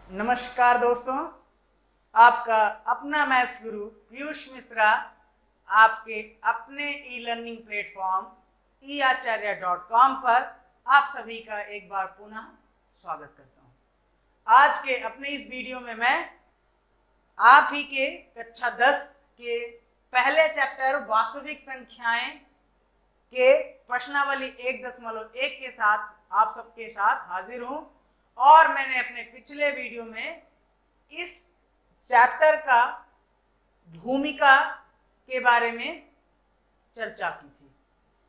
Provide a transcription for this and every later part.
नमस्कार दोस्तों, आपका अपना मैथ्स गुरु पीयूष मिश्रा आपके अपने ई लर्निंग प्लेटफॉर्म eacharya.com पर आप सभी का एक बार पुनः स्वागत करता हूं। आज के अपने इस वीडियो में मैं आप ही के कक्षा 10 के पहले चैप्टर वास्तविक संख्याएं के प्रश्नावली 1.1 के साथ आप सबके साथ हाजिर हूं। और मैंने अपने पिछले वीडियो में इस चैप्टर का भूमिका के बारे में चर्चा की थी।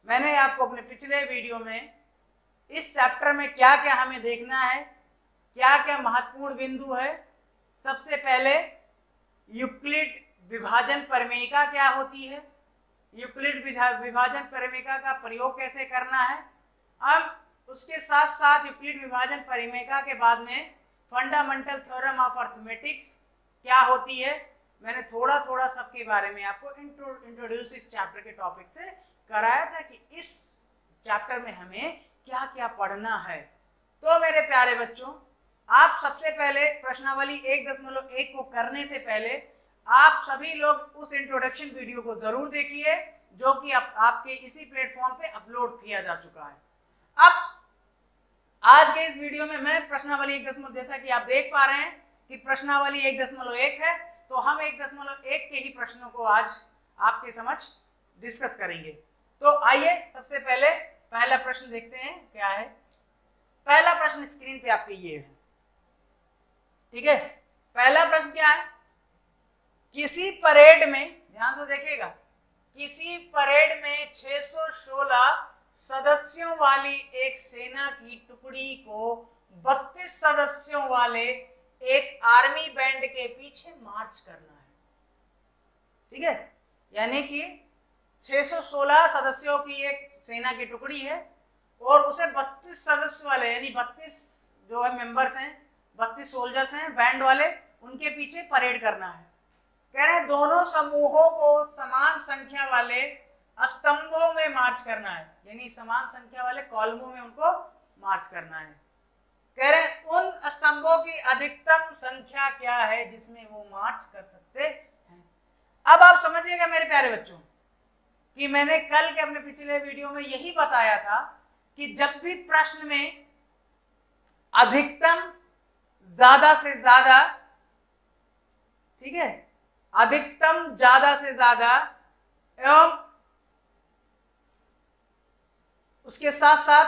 मैंने आपको अपने पिछले वीडियो में इस चैप्टर में क्या क्या हमें देखना है, क्या क्या महत्वपूर्ण बिंदु है। सबसे पहले यूक्लिड विभाजन परिमेयिका क्या होती है, यूक्लिड विभाजन परिमेयिका का प्रयोग कैसे करना है। अब उसके साथ साथ यूक्लिड विभाजन परिमेयिका के बाद में फंडामेंटल थ्योरम ऑफ अर्थमेटिक्स क्या होती है। मैंने थोड़ा थोड़ा सबके बारे में आपको इंट्रोड्यूस इस चैप्टर के टॉपिक से कराया था कि इस चैप्टर में हमें क्या क्या पढ़ना है। तो मेरे प्यारे बच्चों, आप सबसे पहले प्रश्नावली 1.1 को करने से पहले आप सभी लोग उस इंट्रोडक्शन वीडियो को जरूर देखिए जो कि आपके इसी प्लेटफॉर्म पे अपलोड किया जा चुका है। अब आज के इस वीडियो में मैं प्रश्नावली 1 जैसा कि आप देख पा रहे हैं कि प्रश्नावली 1.1 है, तो हम 1.1 के ही प्रश्नों को आज आपके समक्ष डिस्कस करेंगे। तो आइए सबसे पहले पहला प्रश्न देखते हैं क्या है। पहला प्रश्न स्क्रीन पे आपके ये है, ठीक है। पहला प्रश्न क्या है, किसी परेड में, ध्यान से देखिएगा, किसी परेड में 616 सदस्यों वाली एक सेना की टुकड़ी को 32 सदस्यों वाले एक आर्मी बैंड के पीछे मार्च करना है, ठीक है। यानी कि 616 सदस्यों की एक सेना की टुकड़ी है और उसे 32 सदस्य वाले यानी 32 जो है मेंबर्स हैं, 32 सोल्जर्स हैं बैंड वाले, उनके पीछे परेड करना है। कह रहे हैं दोनों समूहों को समान संख्या वाले स्तंभों में मार्च करना है, यानी समान संख्या वाले कॉलमों में उनको मार्च करना है। कह रहे हैं उन स्तंभों की अधिकतम संख्या क्या है जिसमें वो मार्च कर सकते हैं। अब आप समझिएगा मेरे प्यारे बच्चों कि मैंने कल के अपने पिछले वीडियो में यही बताया था कि जब भी प्रश्न में अधिकतम ज्यादा से ज्यादा, ठीक है, अधिकतम ज्यादा से ज्यादा एवं उसके साथ साथ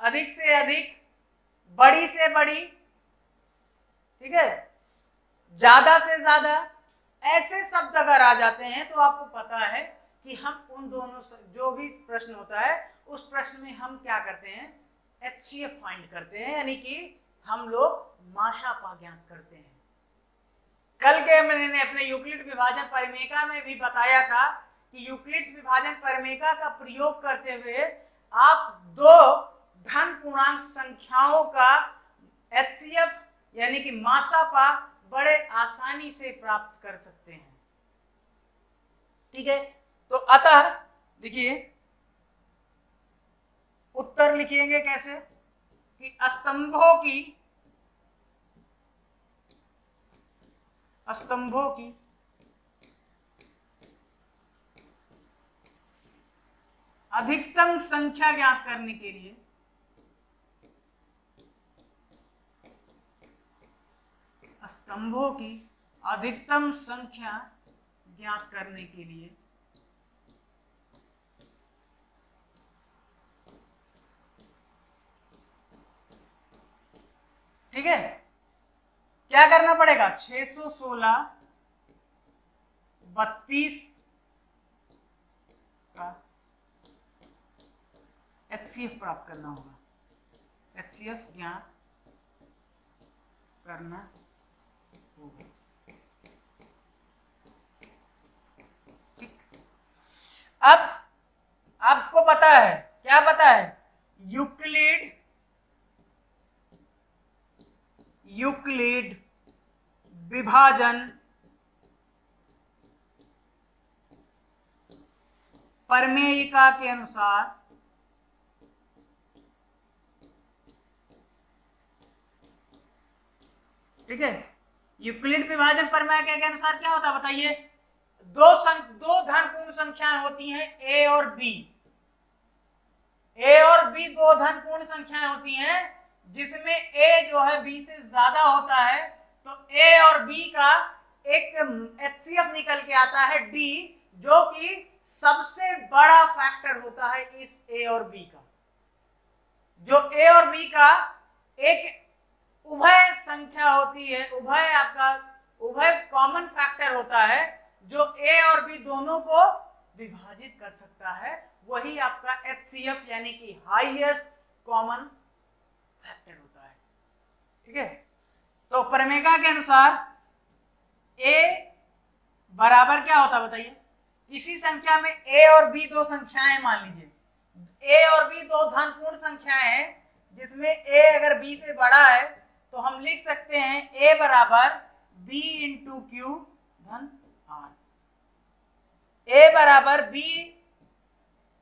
अधिक से अधिक, बड़ी से बड़ी, ठीक है, ज्यादा से ज्यादा, ऐसे शब्द अगर आ जाते हैं तो आपको पता है कि हम उन दोनों जो भी प्रश्न होता है उस प्रश्न में हम क्या करते हैं, HCF फाइंड करते हैं, यानी कि हम लोग माशापा ज्ञात करते हैं। कल के मैंने अपने यूक्लिड विभाजन परिमेयिका में भी बताया था कि यूक्लिड विभाजन परिमेयिका का प्रयोग करते हुए आप दो धन पूर्णांक संख्याओं का HCF यानी कि माशापा बड़े आसानी से प्राप्त कर सकते हैं, ठीक है। तो अतः देखिए उत्तर लिखेंगे कैसे कि स्तंभों की अधिकतम संख्या ज्ञात करने के लिए स्तंभों की अधिकतम संख्या ज्ञात करने के लिए ठीक है क्या करना पड़ेगा, 616 32 का HCF प्राप्त करना होगा, HCF ज्ञात करना होगा, ठीक। अब आपको पता है, क्या पता है, यूक्लिड विभाजन परिमेयिका के अनुसार ठीक है, यूक्लिड विभाजन प्रमेय के अनुसार क्या होता है बताइए, दो धनपूर्ण संख्याएं होती हैं ए और बी। ए और बी दो धनपूर्ण संख्याएं होती हैं जिसमें ए जो है बी से ज्यादा होता है, तो ए और बी का एक एचसीएफ निकल के आता है डी, जो कि सबसे बड़ा फैक्टर होता है इस ए और बी का। जो ए और बी का एक उभय संख्या होती है, उभय कॉमन फैक्टर होता है जो ए और बी दोनों को विभाजित कर सकता है, वही आपका एचसीएफ यानी कि हाईएस्ट कॉमन फैक्टर होता है। ठीक है, तो प्रमेय के अनुसार ए बराबर क्या होता है बताइए, किसी संख्या में ए और बी दो संख्याएं, मान लीजिए ए और बी दो धनपूर्ण संख्याएं हैं जिसमें ए अगर बी से बड़ा है तो हम लिख सकते हैं ए बराबर बी इंटू क्यू धन आर। ए बराबर बी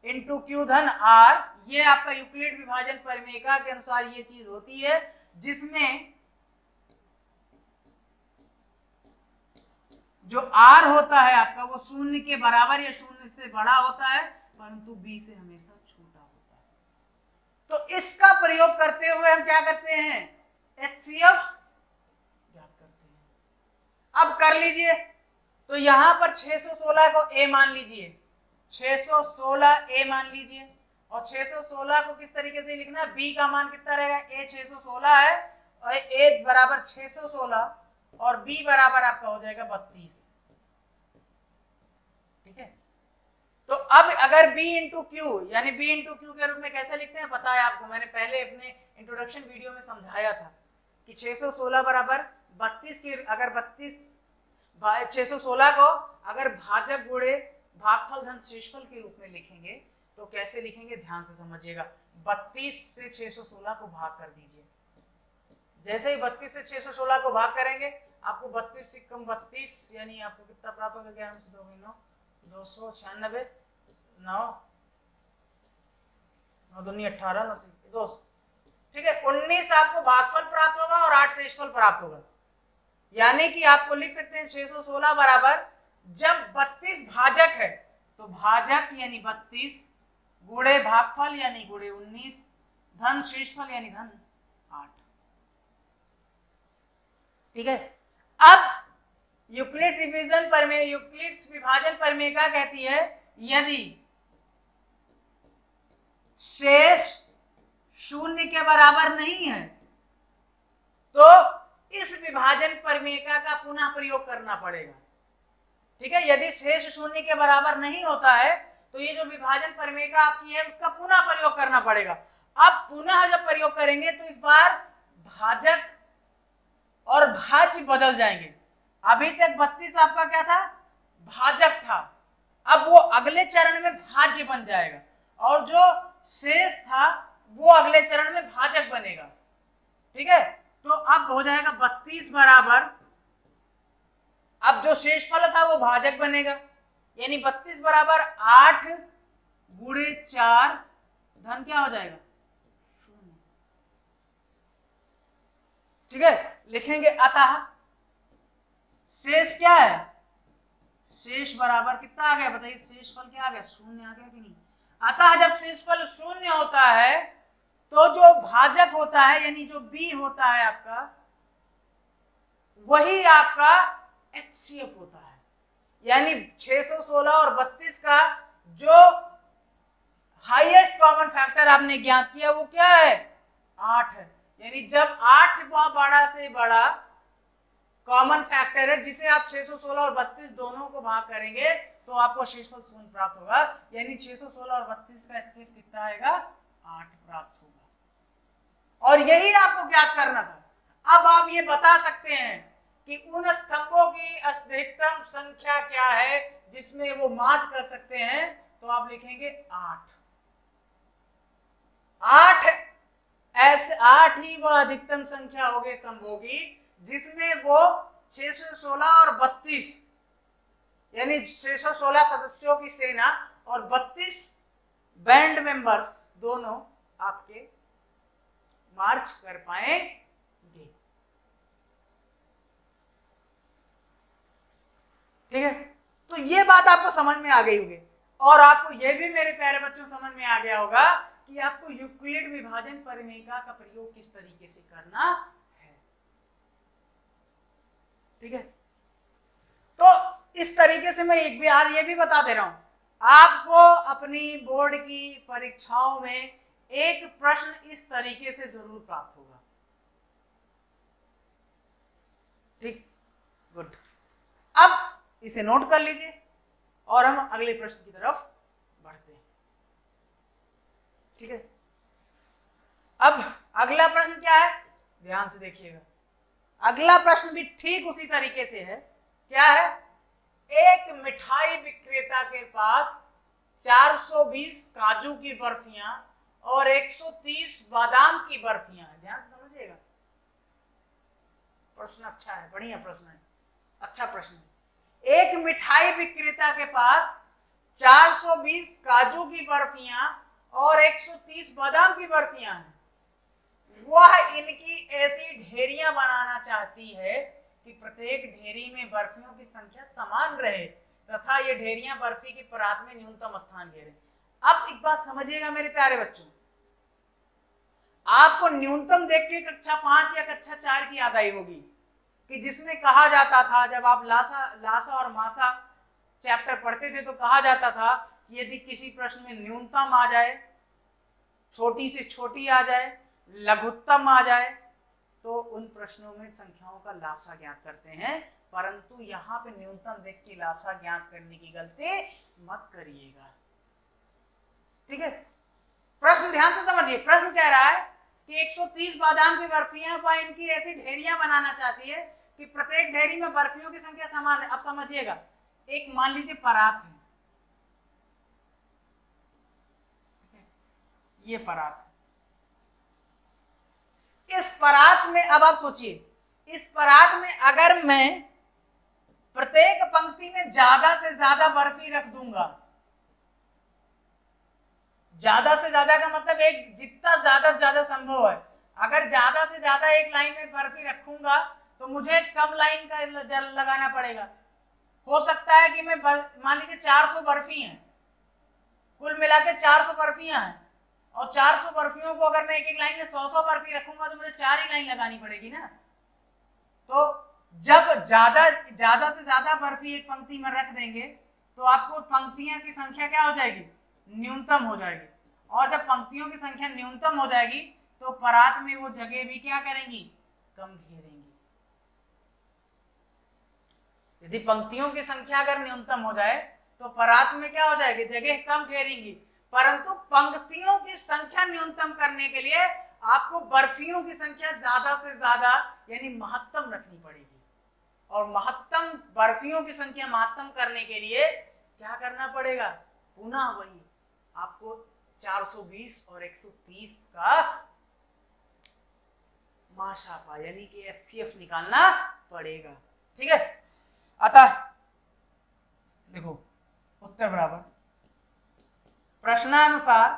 इंटू क्यू धन आर, ये आपका यूक्लिड विभाजन प्रमेय के अनुसार ये चीज होती है जिसमें जो आर होता है आपका वो शून्य के बराबर या शून्य से बड़ा होता है, परंतु बी से हमेशा छोटा होता है। तो इसका प्रयोग करते हुए हम क्या करते हैं, एचसीएफ ज्ञात करते हैं। अब कर लीजिए, तो यहां पर 616 को ए मान लीजिए, 616 ए मान लीजिए, और 616 को किस तरीके से लिखना है, बी का मान कितना रहेगा, ए 616 है और ए बराबर 616 और बी बराबर आपका हो जाएगा 32। ठीक है, तो अब अगर b इंटू क्यू यानी b इंटू क्यू के रूप में कैसे लिखते हैं पता है आपको, मैंने पहले अपने इंट्रोडक्शन वीडियो में समझाया था कि 616 बराबर 32 की, अगर 616 को अगर भाजक गुणे भागफल धन शेषफल के रूप में लिखेंगे तो कैसे लिखेंगे, ध्यान से समझिएगा। 32 से 616 को भाग कर दीजिए, जैसे ही 32 से 616 को भाग करेंगे आपको 32 से कम 32 यानी आपको कितना प्राप्त होगा, 11 से 2 9 296 9 9 दूनी 18 9 2, ठीक है, 19 आपको भागफल प्राप्त होगा और 8 शेषफल प्राप्त होगा। यानी कि आपको लिख सकते हैं 616 बराबर, जब 32 भाजक है तो भाजक यानी 32 गुणे भागफल यानी गुणे 19 धन शेषफल यानी धन 8। ठीक है, अब यूक्लिड्स डिवीजन प्रमेय, यूक्लिड्स विभाजन प्रमेय क्या कहती है, यदि शेष शून्य के बराबर नहीं है तो इस विभाजन प्रमेय का पुनः प्रयोग करना पड़ेगा। ठीक है, यदि शेष शून्य के बराबर नहीं होता है तो ये जो विभाजन प्रमेय आपकी है उसका पुनः प्रयोग करना पड़ेगा। अब पुनः जब प्रयोग करेंगे तो इस बार भाजक और भाज्य बदल जाएंगे। अभी तक 32 आपका क्या था, भाजक था, अब वो अगले चरण में भाज्य बन जाएगा और जो शेष था वो अगले चरण में भाजक बनेगा। ठीक है, तो अब हो जाएगा 32 बराबर, अब जो शेषफल था वो भाजक बनेगा, यानी 32 बराबर 8 गुणे 4 धन क्या हो जाएगा 0। ठीक है, लिखेंगे अतः शेष क्या है, शेष बराबर कितना आ गया बताइए, शेषफल क्या आ गया, 0 आ गया कि नहीं। अतः जब शेषफल 0 होता है तो जो भाजक होता है यानी जो बी होता है आपका, वही आपका एचसीएफ होता है। यानी 616 और 32 का जो हाईएस्ट कॉमन फैक्टर आपने ज्ञात किया वो क्या है, 8 है। यानी जब 8 बड़ा से बड़ा कॉमन फैक्टर है जिसे आप 616 और 32 दोनों को भाग करेंगे तो आपको शेषफल 0 प्राप्त होगा। यानी 616 और 32 का एचसीएफ कितना आएगा, 8 प्राप्त होगा। और यही आपको ज्ञात करना था। अब आप ये बता सकते हैं कि उन स्तंभों की अधिकतम संख्या क्या है जिसमें वो मार्च कर सकते हैं, तो आप लिखेंगे 8। 8 ही वो अधिकतम संख्या होगी स्तंभों की जिसमें वो 616 और 32 यानी 616 सदस्यों की सेना और 32 बैंड मेंबर्स दोनों आपके मार्च कर पाएंगे। ठीक है, तो ये बात आपको समझ में आ गई होगी और आपको ये भी मेरे प्यारे बच्चों समझ में आ गया होगा कि आपको यूक्लिड विभाजन परिमेयका का प्रयोग किस तरीके से करना है। ठीक है, तो इस तरीके से मैं एक बार ये भी बता दे रहा हूं, आपको अपनी बोर्ड की परीक्षाओं में एक प्रश्न इस तरीके से जरूर प्राप्त होगा। ठीक, गुड। अब इसे नोट कर लीजिए और हम अगले प्रश्न की तरफ बढ़ते हैं। ठीक है, अब अगला प्रश्न क्या है, ध्यान से देखिएगा। अगला प्रश्न भी ठीक उसी तरीके से है। क्या है, एक मिठाई विक्रेता के पास 420 काजू की बर्फियां और 130 बादाम की बर्फियां हैं। ध्यान से समझिएगा, प्रश्न अच्छा है, बढ़िया प्रश्न है, अच्छा प्रश्न है। एक मिठाई विक्रेता के पास 420 काजू की बर्फियां और 130 बादाम की बर्फियां हैं। वह इनकी ऐसी ढेरियां बनाना चाहती है कि प्रत्येक ढेरी में बर्फियों की संख्या समान रहे तथा ये ढेरियां बर्फी की परात में न्यूनतम स्थान घेरे। अब एक बात समझिएगा मेरे प्यारे बच्चों, आपको न्यूनतम देख के कक्षा 5 या कक्षा 4 की याद आई होगी कि जिसमें कहा जाता था, जब आप लासा और मासा चैप्टर पढ़ते थे तो कहा जाता था कि यदि किसी प्रश्न में न्यूनतम आ जाए, छोटी से छोटी आ जाए, लघुत्तम आ जाए, तो उन प्रश्नों में संख्याओं का लासा ज्ञात करते हैं। परंतु यहाँ पे न्यूनतम देख के लासा ज्ञात करने की गलती मत करिएगा। ठीक है, प्रश्न ध्यान से समझिए। प्रश्न कह रहा है कि 130 बादाम की बर्फियां व इनकी ऐसी ढेरियां बनाना चाहती है कि प्रत्येक ढेरी में बर्फियों की संख्या समान है। अब समझिएगा, एक मान लीजिए परात है, ये परात है। इस परात में अब आप सोचिए, इस परात में अगर मैं प्रत्येक पंक्ति में ज्यादा से ज्यादा बर्फी रख दूंगा, ज्यादा से ज्यादा का मतलब एक जितना ज्यादा से ज्यादा संभव है, अगर ज्यादा से ज्यादा एक लाइन में बर्फी रखूंगा तो मुझे कम लाइन का लगाना पड़ेगा। हो सकता है कि मैं मान लीजिए 400 बर्फी हैं, कुल मिला के 400 बर्फियां हैं, और 400 बर्फियों को अगर मैं एक एक लाइन में 100 बर्फी रखूंगा तो मुझे 4 ही लाइन लगानी पड़ेगी ना। तो जब ज्यादा से ज्यादा बर्फी एक पंक्ति में रख देंगे तो आपको पंक्तियां की संख्या क्या हो जाएगी, न्यूनतम हो जाएगी। और जब पंक्तियों की संख्या न्यूनतम हो जाएगी तो परात में वो जगह भी क्या करेंगी, कम घेरेंगी। यदि पंक्तियों की संख्या अगर न्यूनतम हो जाए तो परात में क्या हो जाएगी, जगह कम घेरेंगी। परंतु पंक्तियों की संख्या न्यूनतम करने के लिए आपको बर्फियों की संख्या ज्यादा से ज्यादा यानी महत्तम रखनी पड़ेगी। और महत्तम बर्फियों की संख्या महत्तम करने के लिए क्या करना पड़ेगा, पुनः वही आपको 420 और 130 का माशापा यानी कि HCF निकालना पड़ेगा। ठीक है, अतः देखो उत्तर बराबर प्रश्नानुसार।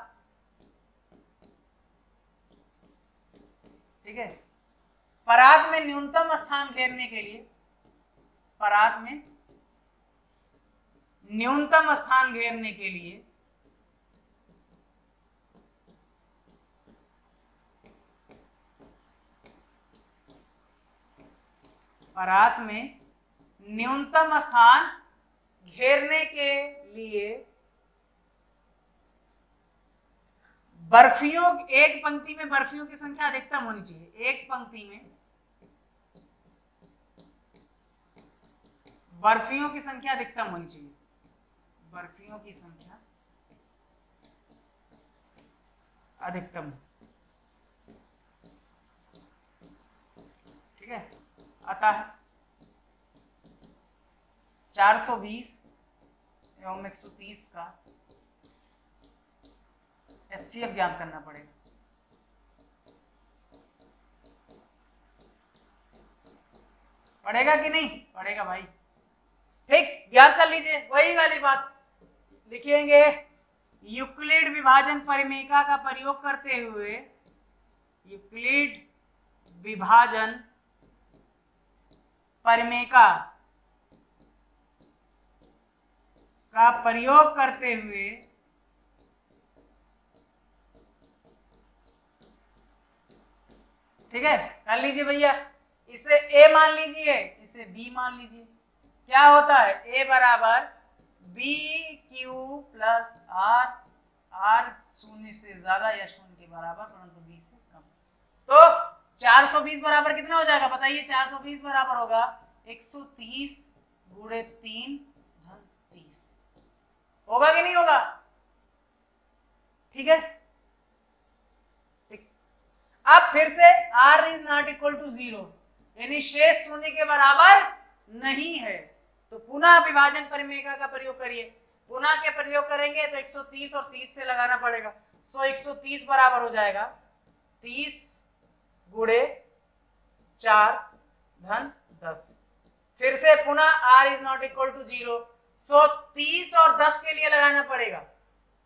ठीक है, परात में न्यूनतम स्थान घेरने के लिए, परात में न्यूनतम स्थान घेरने के लिए परात में न्यूनतम स्थान घेरने के लिए बर्फियों, एक पंक्ति में बर्फियों की संख्या अधिकतम होनी चाहिए। एक पंक्ति में बर्फियों की संख्या अधिकतम होनी चाहिए, बर्फियों की संख्या अधिकतम। ठीक है, अतः 420 एवं 130 का HCF ज्ञात करना पड़ेगा। पड़ेगा कि नहीं पड़ेगा भाई? ठीक, ज्ञात कर लीजिए। वही वाली बात लिखेंगे, यूक्लिड विभाजन परिमेयका का प्रयोग करते हुए, यूक्लिड विभाजन परिमेयका का प्रयोग करते हुए ठीक है, कर लीजिए भैया, इसे a मान लीजिए, इसे b मान लीजिए। क्या होता है, a बराबर B Q plus R, R शून्य से ज्यादा या शून्य के बराबर परंतु b से कम। तो 420 बराबर कितना हो जाएगा बताइए, 420 बराबर होगा 130 गुणे 3 धन 30। होगा कि नहीं होगा? ठीक है, अब फिर से r is not equal to 0, यानी शेष शून्य के बराबर नहीं है, तो पुनः विभाजन परिमेय का प्रयोग करिए। पुनः के प्रयोग करेंगे तो 130 और 30 से लगाना पड़ेगा, सो 130 बराबर हो जाएगा 30 गुणे 4 धन 10। फिर से पुनः r is not equal to 0, सो 30 और 10 के लिए लगाना पड़ेगा।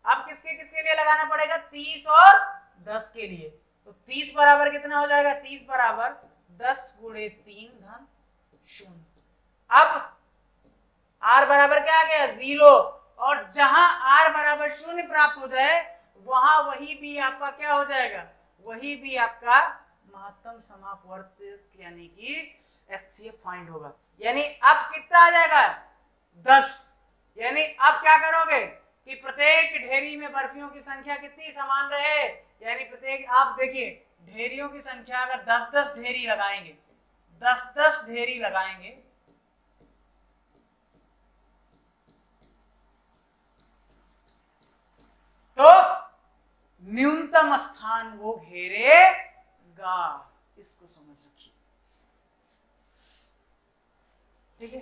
अब किसके किसके लिए लगाना पड़ेगा, 30 और 10 के लिए। तो 30 बराबर कितना हो जाएगा, 30 बराबर 10 गुणे 3 धन 0। अब r बराबर क्या आ गया, 0, और जहां r बराबर 0 प्राप्त हो जाए वहां वही भी आपका क्या हो जाएगा, वही भी आपका महत्तम समापवर्त यानी कि HCF फाइंड होगा। यानी अब कितना आ जाएगा, 10। यानी अब क्या करोगे कि प्रत्येक ढेरी में बर्फियों की संख्या कितनी समान रहे, यानी प्रत्येक, आप देखिए ढेरियों की संख्या अगर 10-10 ढेरी लगाएंगे, 10-10 ढेरी लगाएंगे तो न्यूनतम स्थान वो घेरेगा, इसको समझ रखिए। ठीक है,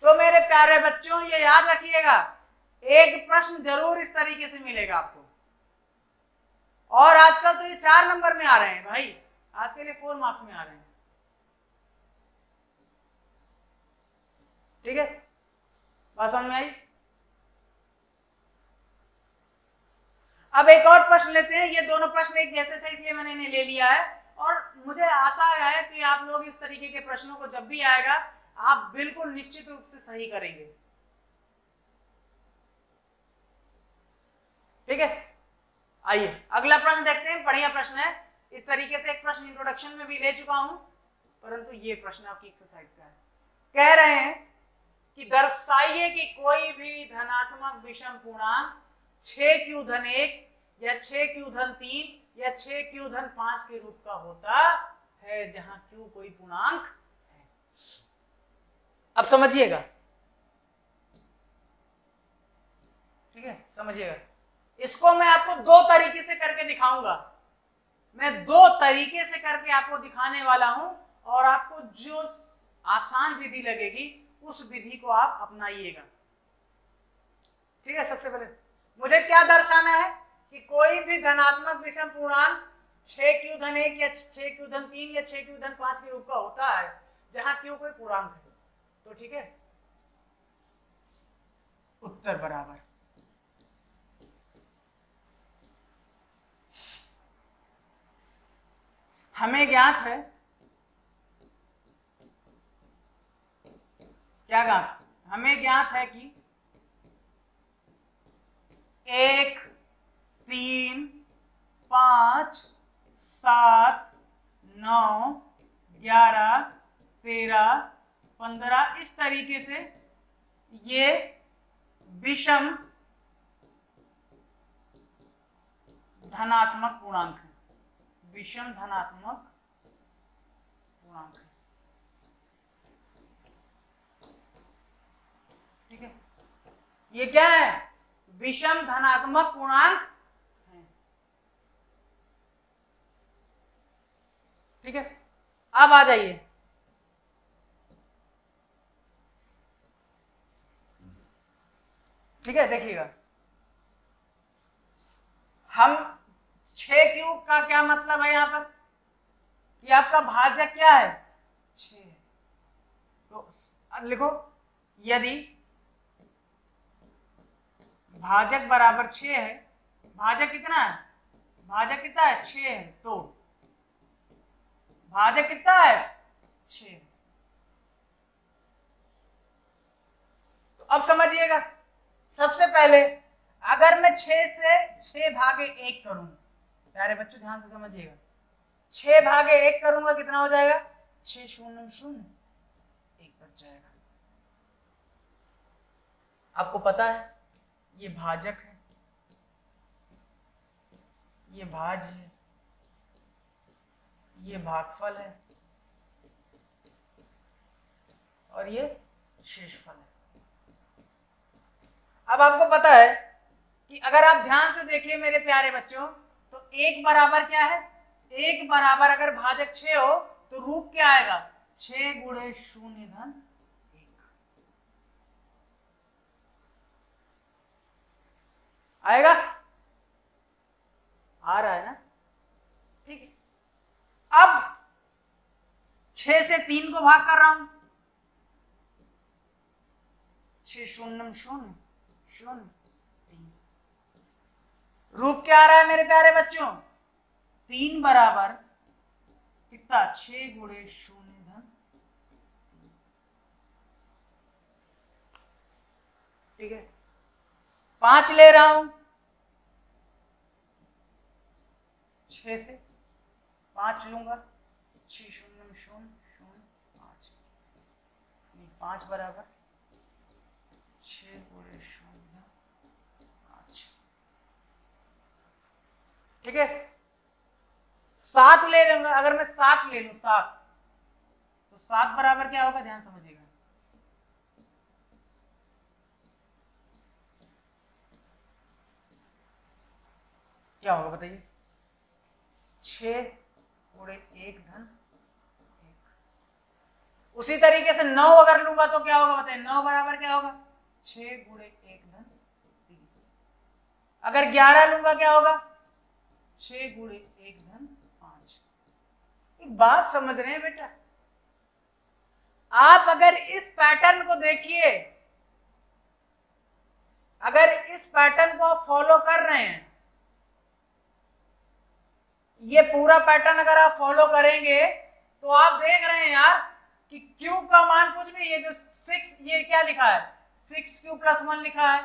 तो मेरे प्यारे बच्चों ये याद रखिएगा, एक प्रश्न जरूर इस तरीके से मिलेगा आपको, और आजकल तो ये 4 नंबर में आ रहे हैं भाई, आज के लिए 4 मार्क्स में आ रहे हैं। ठीक है, बात समझ में आई? अब एक और प्रश्न लेते हैं, ये दोनों प्रश्न एक जैसे थे इसलिए मैंने इन्हें ले लिया है, और मुझे आशा है कि आप लोग इस तरीके के प्रश्नों को जब भी आएगा आप बिल्कुल निश्चित रूप से सही करेंगे। ठीक है, आइए अगला प्रश्न देखते हैं, बढ़िया प्रश्न है। इस तरीके से एक प्रश्न इंट्रोडक्शन में भी ले चुका हूं, परंतु ये प्रश्न आपकी एक्सरसाइज का है। कह रहे हैं कि दर्शाइए कि कोई भी धनात्मक विषम पूर्णांक 6q1 या 6q3 या 6q5 के रूप का होता है जहां q कोई पूर्णांक है। अब समझिएगा, ठीक है, समझिएगा, इसको मैं आपको 2 तरीके से करके दिखाऊंगा। मैं 2 तरीके से करके आपको दिखाने वाला हूं, और आपको जो आसान विधि लगेगी उस विधि को आप अपनाइएगा। ठीक है, सबसे पहले मुझे क्या दर्शाना है कि कोई भी धनात्मक विषम पूर्णांक 6q1 या 6q3 या 6q5 के रूप का होता है जहां q कोई पूर्णांक है। तो ठीक है, उत्तर बराबर हमें ज्ञात है, क्या ज्ञात, हमें ज्ञात है कि 1, 3, 5, 7, 9, 11, 13, 15 इस तरीके से ये विषम धनात्मक पूर्णांक है, विषम धनात्मक पूर्णांक है। ठीक है, ये क्या है, विषम धनात्मक पूर्णांक है। ठीक है, अब आ जाइए, ठीक है, देखिएगा, हम 6q का क्या मतलब है यहां पर कि आपका भाजक क्या है, 6 है। तो लिखो, यदि भाजक बराबर 6 है, भाजक कितना है, भाजक कितना है, 6 है, तो भाजक कितना है, 6। तो अब समझिएगा, सबसे पहले अगर मैं 6 से 6 भागे 1 करूं, प्यारे बच्चों ध्यान से समझिएगा, 6 भागे 1 करूंगा कितना हो जाएगा, 6 शून्य शून्य, 1 बच जाएगा। आपको पता है ये भाजक है, ये भाज्य है, ये भागफल है और ये शेषफल है। अब आपको पता है कि अगर आप ध्यान से देखिए मेरे प्यारे बच्चों, तो 1 बराबर क्या है, 1 बराबर अगर भाजक 6 हो तो रूप क्या आएगा, 6 गुणे शून्य धन 1 आएगा, आ रहा है ना, ठीक है। अब 6 से 3 को भाग कर रहा हूं, 6 शून्य शून्य शून्य 3, रूप क्या आ रहा है मेरे प्यारे बच्चों, 3 बराबर कितना, 6 गुणे शून्य धन 3, ठीक है। 5 ले रहा हूं, 6 से 5 लूंगा, 6 शून्य शून्य शून्य 5, 5 बराबर 6 गुणे शून्य 5, ठीक है। 7 ले लूंगा, अगर मैं 7 ले लूं, 7 तो 7 बराबर क्या होगा, ध्यान समझिएगा, क्या होगा बताइए, 6 गुणे 1 धन 1। उसी तरीके से 9 अगर लूंगा तो क्या होगा बताइए, 9 बराबर क्या होगा, 6 गुणे 1 धन 3। अगर 11 लूंगा क्या होगा, 6 गुणे 1 धन 5। एक बात समझ रहे हैं बेटा, आप अगर इस पैटर्न को देखिए, अगर इस पैटर्न को आप फॉलो कर रहे हैं, ये पूरा पैटर्न अगर आप फॉलो करेंगे तो आप देख रहे हैं यार कि Q का मान कुछ भी, ये जो 6, ये क्या लिखा है, 6Q + 1 लिखा है,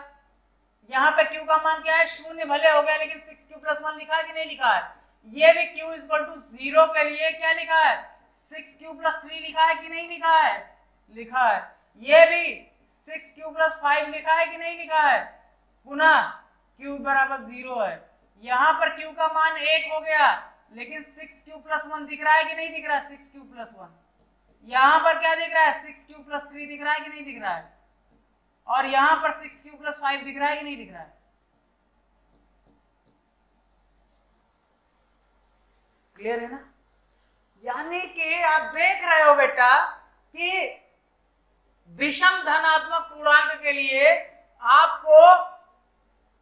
यहाँ पे Q का मान क्या है, शून्य भले हो गया लेकिन 6Q + 1 लिखा है कि नहीं लिखा है। ये भी Q = 0 के लिए क्या लिखा है, 6Q + 3 लिखा है कि नहीं लिखा है, लिखा है। ये भी 6Q + 5 लिखा है कि नहीं लिखा है, पुनः Q = 0 है। यहाँ पर Q का मान 1 हो गया लेकिन 6Q + 1 दिख रहा है कि नहीं दिख रहा है, 6Q + 1। यहाँ पर क्या दिख रहा है, 6Q + 3 दिख रहा है कि नहीं दिख रहा है, और यहाँ पर 6Q + 5 दिख रहा है कि नहीं दिख रहा है। क्लियर है ना, यानी कि आप देख रहे हो बेटा कि विषम धनात्मक पूर्णांक के लिए आपको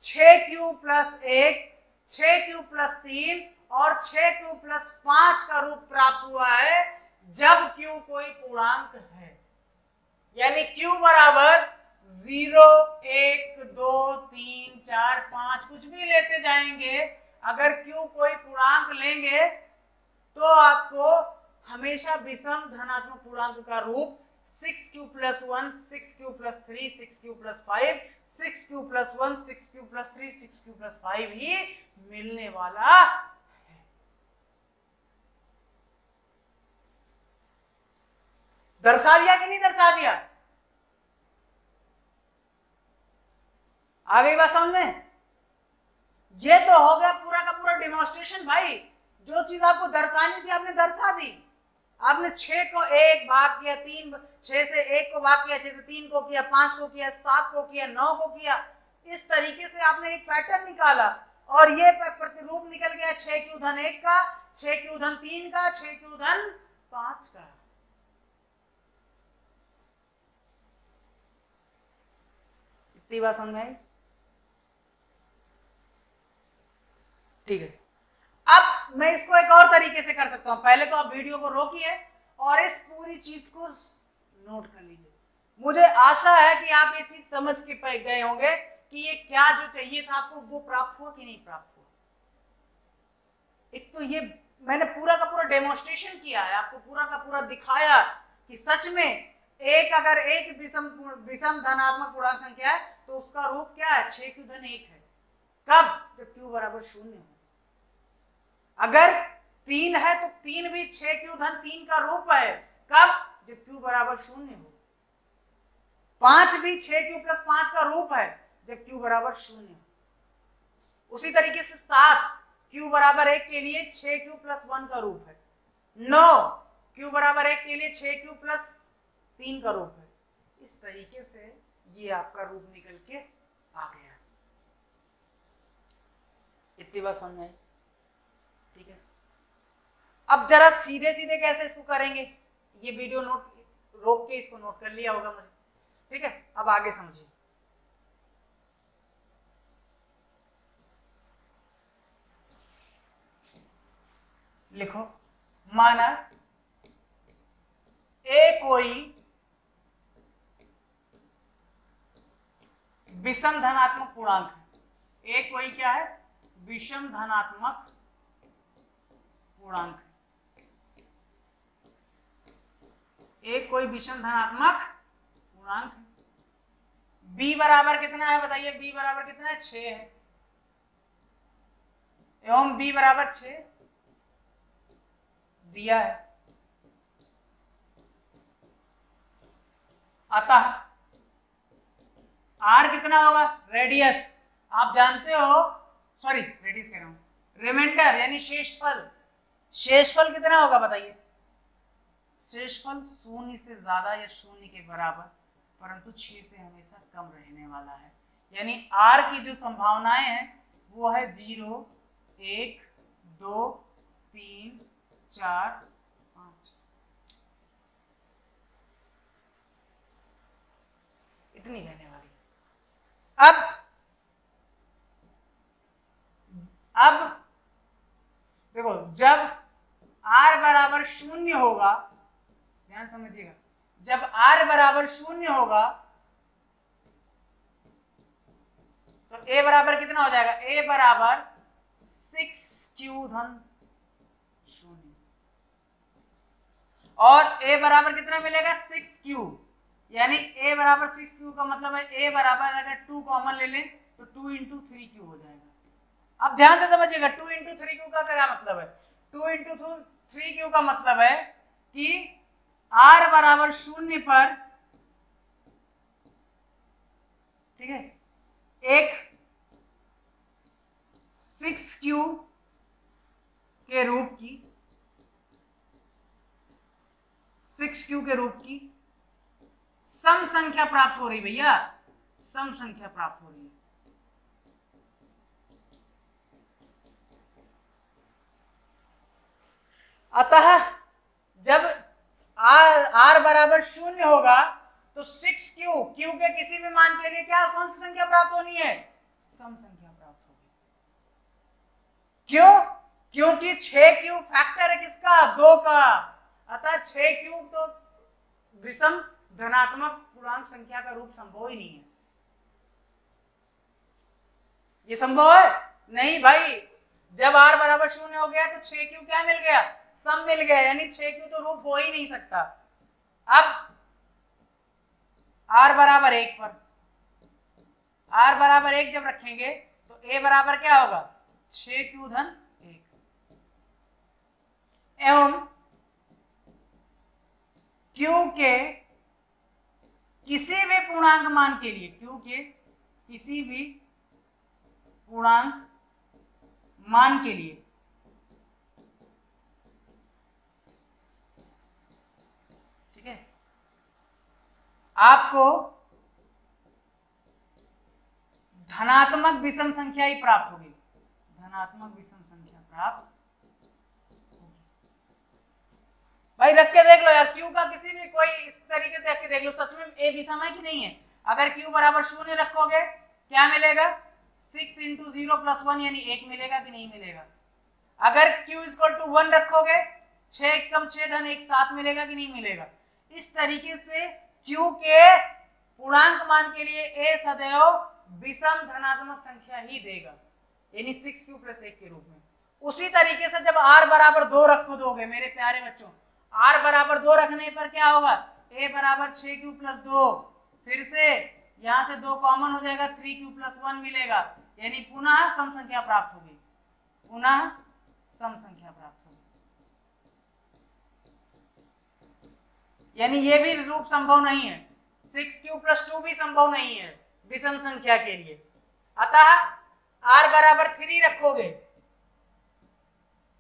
6Q + 1, 6Q + 3 और 6Q + 5 का रूप प्राप्त हुआ है जब Q कोई पूर्णांक है, यानी Q बराबर 0, 1, 2, 3, 4, 5 कुछ भी लेते जाएंगे, अगर Q कोई पूर्णांक लेंगे तो आपको हमेशा विषम धनात्मक पूर्णांक का रूप 6Q + 1, 6Q + 3, 6Q + 5, 6Q + 1, 6Q + 3, 6Q + 5 ही मिलने वाला है। दर्शा दिया कि नहीं दर्शा दिया, आ गई बात समझ में। ये तो हो गया पूरा का पूरा डेमोन्स्ट्रेशन भाई, जो चीज आपको दर्शानी थी आपने दर्शा दी। आपने 6 को 1 भाग किया, 6 से 1 को भाग किया, 6 से 3 को किया, 5 को किया, 7 को किया, 9 को किया, इस तरीके से आपने एक पैटर्न निकाला और ये प्रतिरूप निकल गया 6Q धन 1 का, 6Q धन 3 का, 6Q धन 5 का। इतनी बात समझ में आई, ठीक है। अब मैं इसको एक और तरीके से कर सकता हूं, पहले तो आप वीडियो को रोकिए और इस पूरी चीज को नोट कर लीजिए। मुझे आशा है कि आप ये चीज समझ के गए होंगे कि ये क्या जो चाहिए था आपको वो प्राप्त हुआ कि नहीं प्राप्त हुआ। एक तो ये मैंने पूरा का पूरा डेमोन्स्ट्रेशन किया है, आपको पूरा का पूरा दिखाया कि सच में एक अगर एक विषम धनात्मक पूर्णांक संख्या है तो उसका रूप क्या है, 6q-1 है। कब? जब q बराबर 0 हो। अगर 3 है तो 3 भी 6q-3 का रूप है। कब? जब q बराबर 0 हो। 5 भी 6q+5 का रूप है जब q बराबर 0 हो। उसी तरीके से 7 q बराबर 1 के लिए 6q+1 का रूप है। 9 q बराबर 1 के लिए 6q+3 का रूप है। इस तरीके से ये आपका रूप निकल के आ गया। इतनी बात समझ में आई? ठीक है, अब जरा सीधे सीधे कैसे इसको करेंगे, ये वीडियो नोट रोक के इसको नोट कर लिया होगा मुझे। ठीक है, अब आगे समझिए। लिखो, माना ए कोई विषम धनात्मक पूर्णांक है। ए कोई क्या है? विषम धनात्मक पूर्णांक। ए कोई विषम धनात्मक पूर्णांक है। b बराबर कितना है बताइए? b बराबर कितना है? 6 है। एवं b बराबर 6 दिया है। अतः r कितना होगा? रेडियस आप जानते हो, सॉरी रेडियस कह रहा हूं, रिमाइंडर यानी शेषफल। शेषफल कितना होगा बताइए? शेषफल 0 से ज्यादा या 0 के बराबर, परंतु 6 से हमेशा कम रहने वाला है। यानी r की जो संभावनाएं हैं वो है 0, 1, 2, 3, 4, 5। इतनी रहने वाली। अब देखो, जब r बराबर 0 होगा, ध्यान समझिएगा, जब r बराबर 0 होगा तो a बराबर कितना हो जाएगा? a बराबर 6q-0 और a बराबर कितना मिलेगा? 6q। यानी a बराबर 6q का मतलब है a बराबर अगर 2 कॉमन ले लें तो 2 × 3q हो जाएगा। अब ध्यान से समझिएगा, 2 × 3q का क्या मतलब है? 2 × 3q का मतलब है कि r बराबर 0 पर, ठीक है, एक 6q के रूप की, 6q के रूप की सम संख्या प्राप्त हो रही। भैया सम संख्या प्राप्त हो रही है। अतः जब r बराबर 0 होगा तो 6q, q के किसी भी मान के लिए क्या, कौन सी संख्या प्राप्त होनी है? सम संख्या प्राप्त होगी। क्यों? क्योंकि 6q फैक्टर है किसका? 2 का। अतः 6q तो विषम धनात्मक पूर्णांक संख्या का रूप संभव ही नहीं है। ये संभव है नहीं भाई। जब r बराबर 0 हो गया तो 6q क्या मिल गया? सम मिल गया, यानी 6q तो रूप हो ही नहीं सकता। अब r बराबर 1 पर, r बराबर 1 जब रखेंगे तो a बराबर क्या होगा? 6q-1 एवं q के किसी भी पूर्णांक मान के लिए, q के किसी भी पूर्णांक मान के लिए आपको धनात्मक विषम संख्या ही प्राप्त होगी। धनात्मक विषम संख्या प्राप्त होगी। भाई रख के देख लो यार, q का किसी भी कोई इस तरीके से रख के देख लो, सच में a विषम है कि नहीं है। अगर q बराबर 0 रखोगे क्या मिलेगा? 6 × 0 + 1 यानी 1 मिलेगा कि नहीं मिलेगा। अगर q = 1 रखोगे 6 × 6 = 1 7 मिलेगा कि नहीं मिलेगा। इस तरीके से q के पूर्णांक मान के लिए a सदैव विषम धनात्मक संख्या ही देगा, यानी 6q + 1 के रूप में। उसी तरीके से जब r बराबर 2 रख दोगे मेरे प्यारे बच्चों, r बराबर 2 रखने पर क्या होगा? a बराबर 6q प्लस 2, फिर से यहां से 2 कॉमन हो जाएगा, 3q प्लस 1 मिलेगा, यानी पुनः सम संख्या प्राप्त होगी, पुनः सम संख्या प्राप्त होगी। यानी ये भी रूप संभव नहीं है, 6q प्लस 2 भी संभव नहीं है विषम संख्या के लिए। अतः r बराबर 3 रखोगे,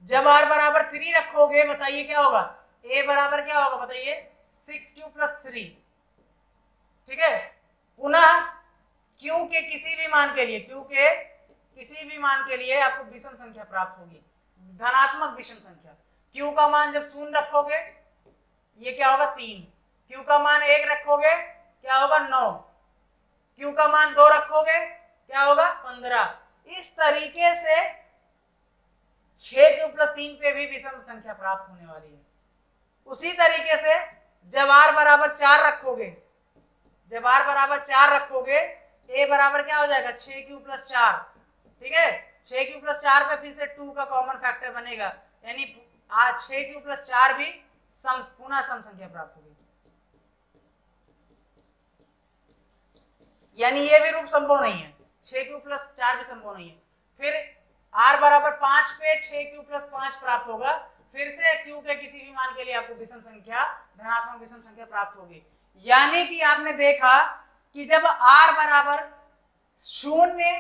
जब r बराबर 3 रखोगे बताइए क्या होगा, a बराबर क्या होगा बताइए, 6q प्लस 3, ठीक है। पुनः q के किसी भी मान के लिए, q के किसी भी मान के लिए आपको विषम संख्या प्राप्त होगी, धनात्मक विषम संख्या। q का मान जब 0 रखोगे ये क्या होगा 3, q का मान 1 रखोगे क्या होगा 9, q का मान 2 रखोगे क्या होगा 15। इस तरीके से 6q प्लस 3 पे भी विषम संख्या प्राप्त होने वाली है। उसी तरीके से जब r बराबर 4 रखोगे, जब r बराबर 4 रखोगे a बराबर क्या हो जाएगा 6q प्लस 4, ठीक है। 6q प्लस 4 पे फिर से 2 का कॉमन फैक्टर बनेगा, यानी 6q प्लस 4 भी पुनः सम संख्या प्राप्त होगी, यानी ये भी रूप संभव नहीं है, 6q प्लस 4 भी संभव नहीं है। फिर r बराबर 5 पे 6q प्लस 5 प्राप्त होगा, फिर से q के किसी भी मान के लिए आपको विषम संख्या, धनात्मक विषम संख्या प्राप्त होगी। यानी कि आपने देखा कि जब r बराबर 0,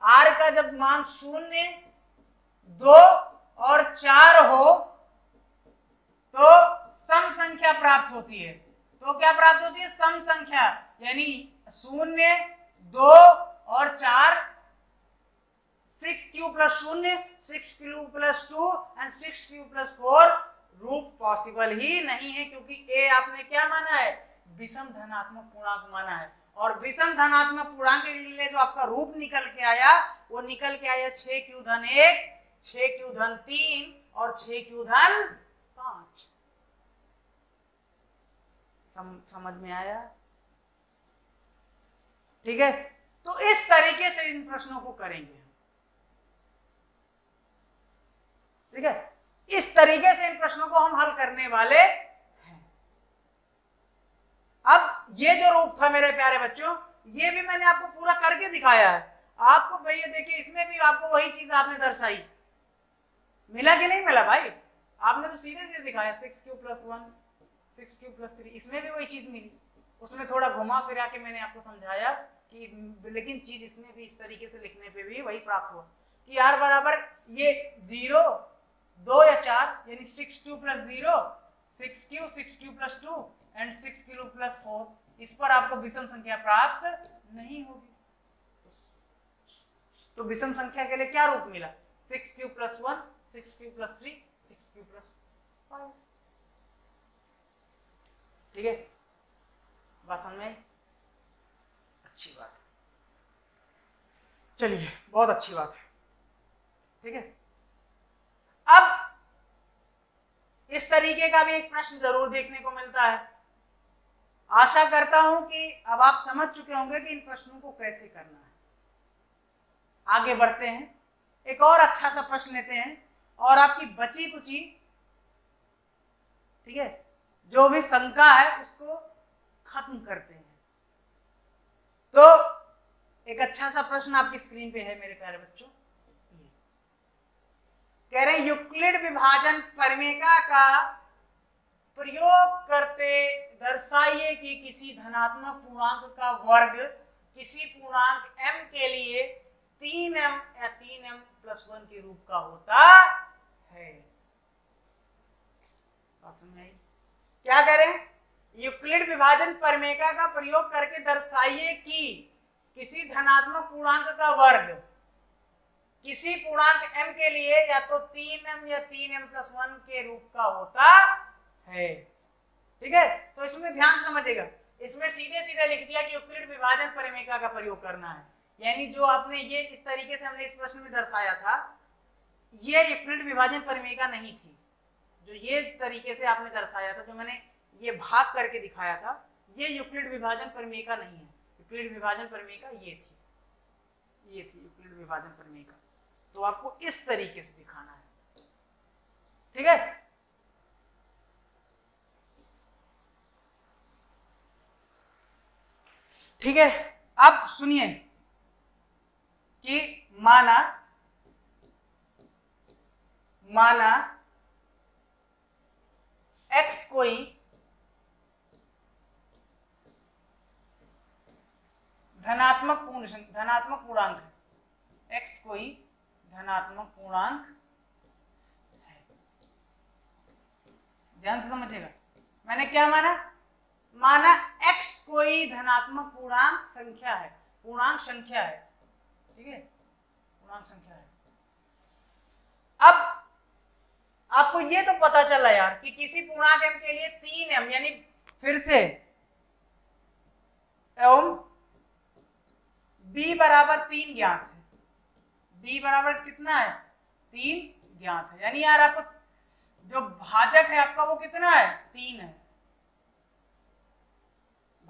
r का जब मान 0, 2 और 4 हो तो सम संख्या प्राप्त होती है। तो क्या प्राप्त होती है, सम संख्या, यानी 0, 2 और 4, 6q plus 0, 6q plus 2 and 6q plus 4 रूप पॉसिबल ही नहीं है, क्योंकि a आपने क्या माना है, विषम धनात्मक पूर्णांक माना है। और विषम धनात्मक पूर्णांक के लिए जो आपका रूप निकल के आया वो निकल के आया 6q धन 1, 6q धन 3 और 6q धन 5। समझ में आया, ठीक है। तो इस तरीके से इन प्रश्नों को करेंगे, ठीक है। इस तरीके से इन प्रश्नों को हम हल करने वाले हैं। अब ये जो रूप था मेरे प्यारे बच्चों, ये भी मैंने आपको पूरा करके दिखाया है। आपको भैया देखिए, इसमें भी आपको वही चीज आपने दर्शाई, मिला कि नहीं मिला भाई, आपने तो सीधे सीधे दिखाया 6q प्लस 1, 6q प्लस 3, इसमें भी वही चीज मिली। उसमें थोड़ा घुमा फिरा के मैंने आपको समझाया कि लेकिन चीज इसमें भी इस तरीके से लिखने पे भी वही प्राप्त हुआ कि r बराबर ये 0, 2 या 4, यानी 6q plus 0, 6q plus 2 and 6q plus 4, इस पर आपको विषम संख्या प्राप्त नहीं होगी। तो विषम संख्या के लिए क्या रूप मिला, 6q plus 1, 6q plus 3, 6q plus 5, ठीक है। बात समझ में, अच्छी बात, चलिए बहुत अच्छी बात है, ठीक है। अब इस तरीके का भी एक प्रश्न जरूर देखने को मिलता है। आशा करता हूं कि अब आप समझ चुके होंगे कि इन प्रश्नों को कैसे करना है। आगे बढ़ते हैं, एक और अच्छा सा प्रश्न लेते हैं और आपकी बची कुची, ठीक है, जो भी शंका है उसको खत्म करते हैं। तो एक अच्छा सा प्रश्न आपकी स्क्रीन पे है मेरे प्यारे बच्चों, कह रहे हैं यूक्लिड विभाजन परिमेयता का प्रयोग करते दर्शाइए कि किसी धनात्मक पूर्णांक का वर्ग किसी पूर्णांक m के लिए 3m या 3m प्लस 1 के रूप का होता है। क्या करें, यूक्लिड विभाजन परिमेयता का प्रयोग करके दर्शाइए कि किसी धनात्मक पूर्णांक का वर्ग किसी पूर्णांक m के लिए या तो 3m या 3m प्लस 1 के रूप का होता है, ठीक है। तो इसमें ध्यान से समझिएगा, इसमें सीधे सीधे लिख दिया कि यूक्लिड विभाजन परिमेयता का प्रयोग करना है, यानी जो आपने ये इस तरीके से हमने इस प्रश्न में दर्शाया था, ये यूक्लिड विभाजन परिमेयता नहीं थी। जो ये तरीके से आपने दर्शाया था, जो मैंने ये भाग करके दिखाया था, ये यूक्लिड विभाजन परिमेयता नहीं है। यूक्लिड विभाजन परिमेयता ये थी, ये थी यूक्लिड विभाजन परिमेयता। तो आपको इस तरीके से दिखाना है, ठीक है। ठीक है, अब सुनिए कि माना x कोई धनात्मक पूर्णांक है, x कोई धनात्मक पूर्णांक है। ध्यान से समझिएगा, मैंने क्या माना x कोई धनात्मक पूर्णांक संख्या है, ठीक है, पूर्णांक संख्या है। अब आपको ये तो पता चला यार कि किसी पूर्णांक m के लिए 3m यानी फिर से एवं b बराबर 3 ज्ञात है, b बराबर कितना है 3 ज्ञात है, यानी यार आपको जो भाजक है आपका वो कितना है 3 है,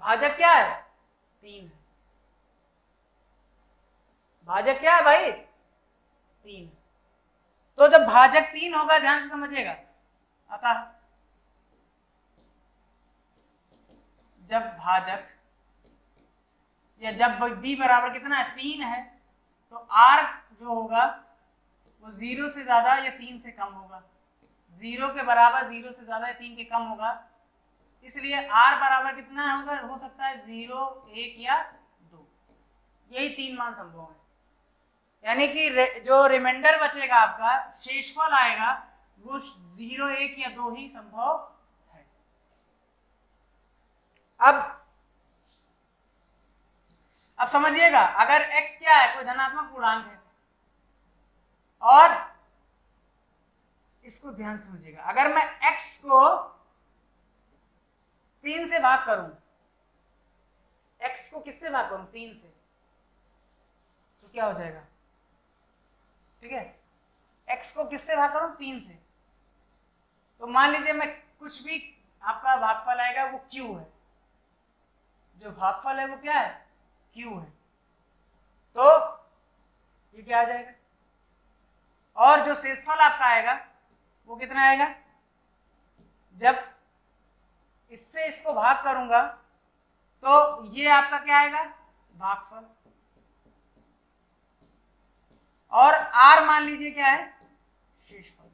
भाजक क्या है 3 है, भाजक क्या है भाई 3। तो जब भाजक 3 होगा, ध्यान से समझिएगा, अतः जब भाजक या जब b बराबर कितना है 3 है तो r जो होगा वो 0 से ज्यादा या 3 से कम होगा, 0 के बराबर, 0 से ज्यादा या 3 के कम होगा, इसलिए r बराबर कितना होगा, हो सकता है 0, 1 या 2, यही 3 मान संभव है। यानी कि जो रिमाइंडर बचेगा आपका शेषफल आएगा वो 0, 1 या 2 ही संभव है। अब समझिएगा, अगर x क्या है, कोई धनात्मक पूर्णांक है, और इसको ध्यान से समझिएगा, अगर मैं x को 3 से भाग करूं, x को किससे भाग करूं 3 से, तो क्या हो जाएगा, ठीक है, x को किससे भाग करूं 3 से, तो मान लीजिए मैं कुछ भी आपका भागफल आएगा वो q है, जो भागफल है वो क्या है q है, तो ये क्या आ जाएगा, और जो शेषफल आपका आएगा वो कितना आएगा, जब इससे इसको भाग करूंगा तो ये आपका क्या आएगा भागफल, और r मान लीजिए क्या है शेषफल,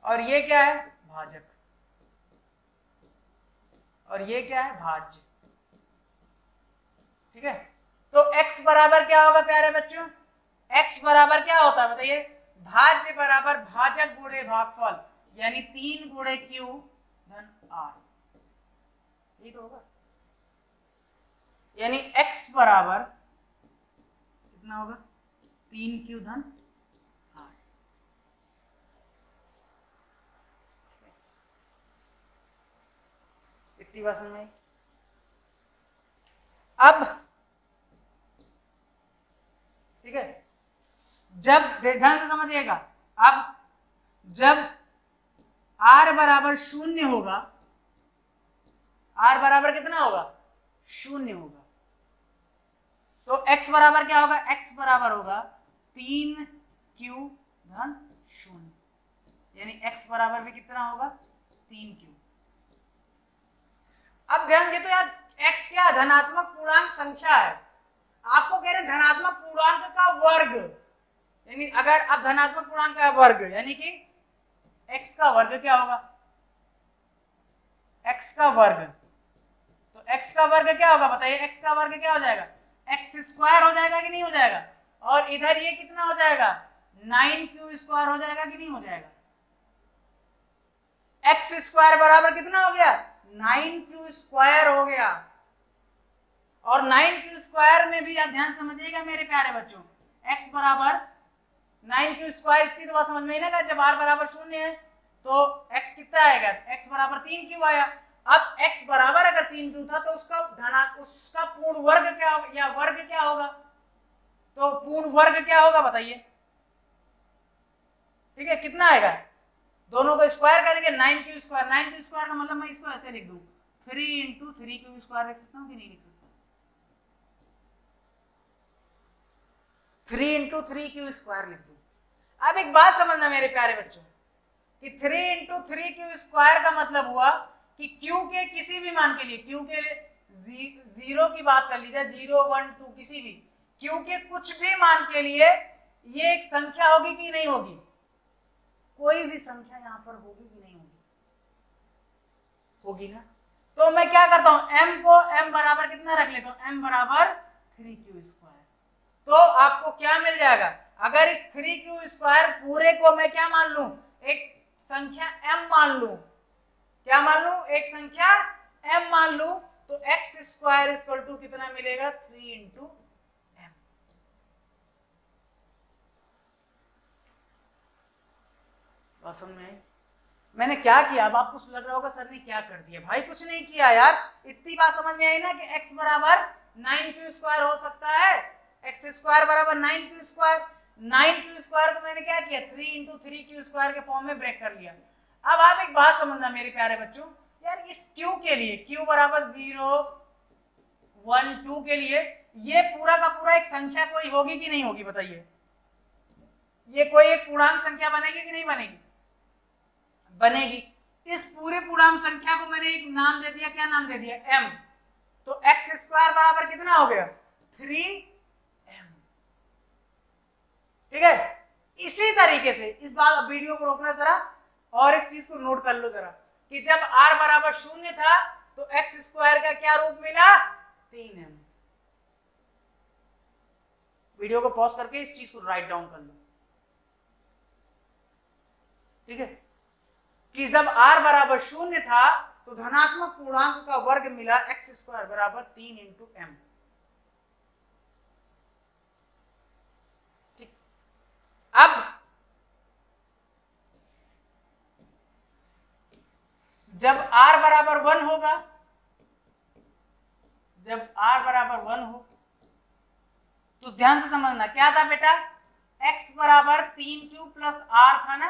और ये क्या है भाजक, और ये क्या है भाज्य, ठीक है। तो x बराबर क्या होगा प्यारे बच्चों, x बराबर क्या होता है बताइए, भाज्य बराबर भाजक गुणे भागफल, यानी 3 गुणे q धन r, ये तो होगा, यानी x बराबर कितना होगा 3q धन r। इतनी बात समझ में, अब ठीक है, जब ध्यान से समझिएगा, अब जब r बराबर 0 होगा, r बराबर कितना होगा 0 होगा, तो x बराबर क्या होगा, x बराबर होगा 3q धन 0, यानी x बराबर भी कितना होगा 3q। अब ध्यान, ये तो यार x क्या धनात्मक पूर्णांक संख्या है, आपको कह रहे हैं धनात्मक पूर्णांक का वर्ग, यानी अगर आप धनात्मक पूर्णांक का वर्ग, यानी कि x का वर्ग क्या होगा, x का वर्ग, तो x का वर्ग क्या होगा बताइए, x का वर्ग क्या हो जाएगा, x स्क्वायर हो जाएगा कि नहीं हो जाएगा, और इधर ये कितना हो जाएगा 9q स्क्वायर हो जाएगा कि नहीं हो जाएगा, x स्क्वायर बराबर कितना हो गया 9q स्क्वायर हो गया, और 9q स्क्वायर में भी आप ध्यान समझिएगा मेरे प्यारे बच्चों, x बराबर 9q स्क्वायर, इतनी तो बात समझ में ही ना, जब r बराबर 0 है तो x कितना आएगा, x बराबर 3q आया। अब x बराबर अगर 3q था तो उसका पूर्ण वर्ग क्या होगा, या वर्ग क्या होगा, तो पूर्ण वर्ग क्या होगा बताइए, ठीक है, कितना आएगा, दोनों को स्क्वायर करेंगे 9q स्क्वायर, 9q स्क्वायर का मतलब मैं इसको ऐसे लिख दूं 3 × 3q स्क्वायर लिख सकता हूं कि नहीं लिख सकता, 3 × 3q स्क्वायर लिख दूं। अब एक बात समझना मेरे प्यारे बच्चों कि 3 × 3q स्क्वायर का मतलब हुआ कि q के किसी भी मान के लिए, q के 0 की बात कर लीजिए, 0 1 2 किसी भी q के कुछ भी मान के लिए ये एक संख्या होगी कि नहीं होगी? कोई भी संख्या यहां पर होगी कि नहीं होगी? होगी ना। तो मैं क्या करता हूं, m को m बराबर कितना रख लेता हूं, m बराबर 3q²। तो आपको क्या मिल जाएगा, अगर इस 3q² पूरे को मैं क्या मान लूं, एक संख्या m मान लूं, क्या मान लूं, एक संख्या m मान लूं, तो x² कितना मिलेगा, 3 × m। समझ में? मैंने क्या किया, अब आपको लग रहा होगा सर ने क्या कर दिया। भाई कुछ नहीं किया यार, इतनी बात समझ में आई ना कि x बराबर 9q² हो सकता है, x² बराबर 9q²। 9q² को मैंने क्या किया, 3 × 3q² के फॉर्म में ब्रेक कर लिया। अब आप एक बात समझना मेरे प्यारे बच्चों, यार इस q के लिए, q बराबर 0 1 2 के लिए ये पूरा का पूरा एक संख्या कोई होगी कि नहीं होगी, बताइए? ये कोई एक पूर्णांक संख्या बनेगी कि नहीं बनेगी? बनेगी। इस पूरे पूर्णांक संख्या को मैंने एक नाम दे दिया, क्या नाम दे दिया, m। तो x² बराबर कितना हो गया, 3m। ठीक है, इसी तरीके से इस बार वीडियो को रोकना जरा और इस चीज को नोट कर लो जरा, कि जब r बराबर 0 था तो x² का क्या रूप मिला, 3m। वीडियो को पॉज करके इस चीज को राइट डाउन कर लो। ठीक है, कि जब r बराबर 0 था तो धनात्मक पूर्णांक का वर्ग मिला, x² बराबर 3 × m। ठीक, अब जब r बराबर 1 होगा, जब r बराबर 1 हो तो ध्यान से समझना, क्या था बेटा, x बराबर 3q + r था ना,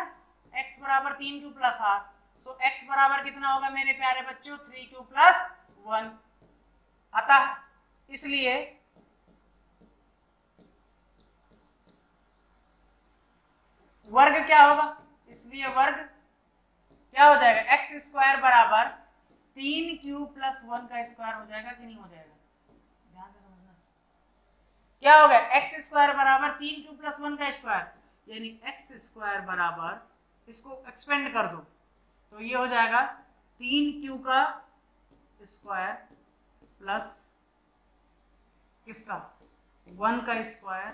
x बराबर 3q + r। सो x बराबर कितना होगा मेरे प्यारे बच्चों, 3q + 1। अतः इसलिए वर्ग क्या होगा, इसलिए वर्ग क्या हो जाएगा, x² बराबर 3q + 1 का स्क्वायर हो जाएगा कि नहीं हो जाएगा? ध्यान से समझना, क्या होगा, x² बराबर 3q + 1 का स्क्वायर, यानी x² बराबर, इसको एक्सपेंड कर दो तो ये हो जाएगा 3q का स्क्वायर प्लस किसका, 1 का स्क्वायर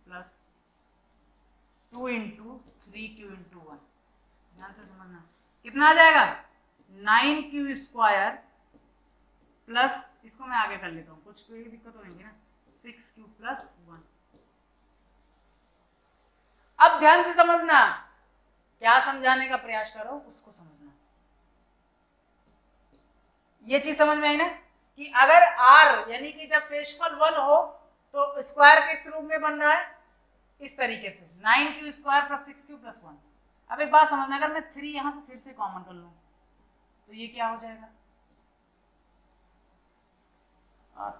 प्लस 2 × 3q × 1। ध्यान से समझना, कितना आ जाएगा, 9q² प्लस, इसको मैं आगे कर लेता हूँ, कुछ कोई दिक्कत तो नहीं है ना, 6q + 1। अब ध्यान से समझना, क्या समझाने का प्रयास करो उसको समझना। ये चीज समझ में आई ना, कि अगर r यानी कि जब शेषफल 1 हो तो स्क्वायर किस रूप में बन रहा है, इस तरीके से 9q² + 6q + 1। अब एक बात समझना, अगर मैं 3 यहां से फिर से कॉमन कर लूं तो ये क्या हो जाएगा,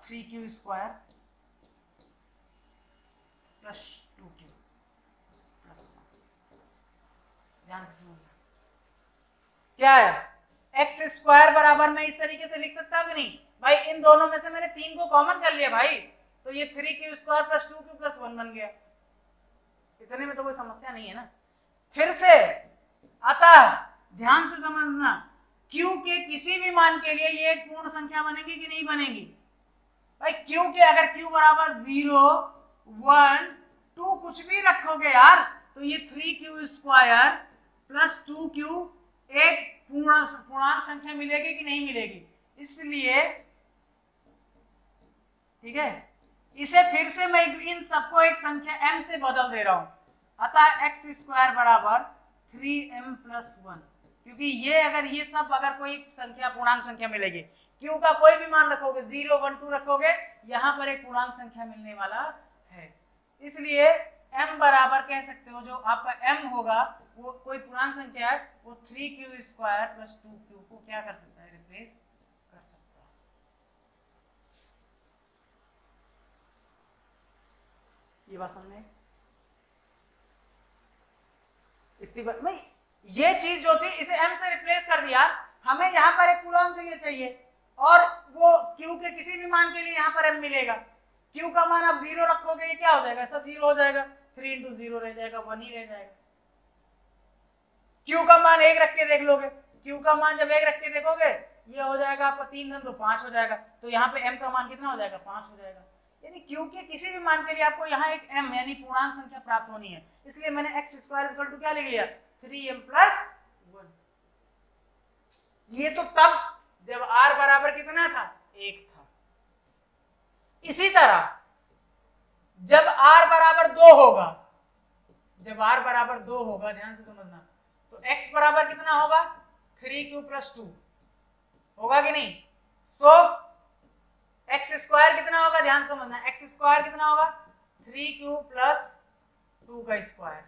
3q² + 2q + 1। ध्यान से समझना, क्या है, x² बराबर मैं इस तरीके से लिख सकता हूं कि नहीं भाई, इन दोनों में से मैंने 3 को कॉमन कर लिया भाई, तो ये 3q² + 2q + 1 बन गया। इतने में तो कोई समस्या नहीं है ना। फिर से, अतः ध्यान से समझना, q के किसी भी मान के लिए ये एक पूर्ण संख्या बनेगी कि नहीं बनेगी भाई? q के अगर q बराबर 0 1 2 कुछ भी रखोगे यार, तो ये 3q² + 2q एक पूर्णांक संख्या मिलेगी कि नहीं मिलेगी? इसलिए ठीक है, इसे फिर से मैं इन सबको एक संख्या m से बदल दे रहा हूं, अतः x² बराबर 3m + 1। क्योंकि ये अगर ये सब अगर कोई संख्या पूर्णांक संख्या मिलेगी, q का कोई भी मान रखोगे, 0 1 2 रखोगे, यहां पर एक पूर्णांक संख्या मिलने वाला है। इसलिए m बराबर कह सकते हो, जो आपका m होगा वो कोई पूर्णांक संख्या है, वो 3q² + 2q को क्या कर सकता है, रिप्लेस कर सकता है। ये बात समझ में, इतनी बात नहीं, ये चीज जो थी इसे m से रिप्लेस कर दिया, हमें यहाँ पर एक कूलॉम संख्या चाहिए और वो Q के किसी भी मान के लिए यहाँ पर M मिलेगा। Q का मान आप 0 रखोगे, ये क्या हो जाएगा, सब 0 हो जाएगा, 3 इंटू 0 रह जाएगा, 1 ही रह जाएगा। Q का मान 1 रख के देख लोगे, Q का मान जब 1 रख के देखोगे ये हो जाएगा आपका 3 धन 2 5 हो जाएगा, तो यहाँ पे M का मान कितना हो जाएगा, 5 हो जाएगा। यानी Q के किसी भी मान के लिए आपको यहाँ एक M यानी पूर्णांक संख्या प्राप्त होनी है, इसलिए मैंने x स्क्वायर इक्वल टू क्या लिख लिया, 3m प्लस 1। ये तो तब जब r बराबर कितना था, 1 था। इसी तरह जब r बराबर 2 होगा, जब r बराबर 2 होगा, ध्यान से समझना, तो x बराबर कितना होगा, 3q प्लस 2 होगा कि नहीं। सो एक्स स्क्वायर कितना होगा, ध्यान समझना, एक्स स्क्वायर कितना होगा, 3q प्लस 2 का स्क्वायर,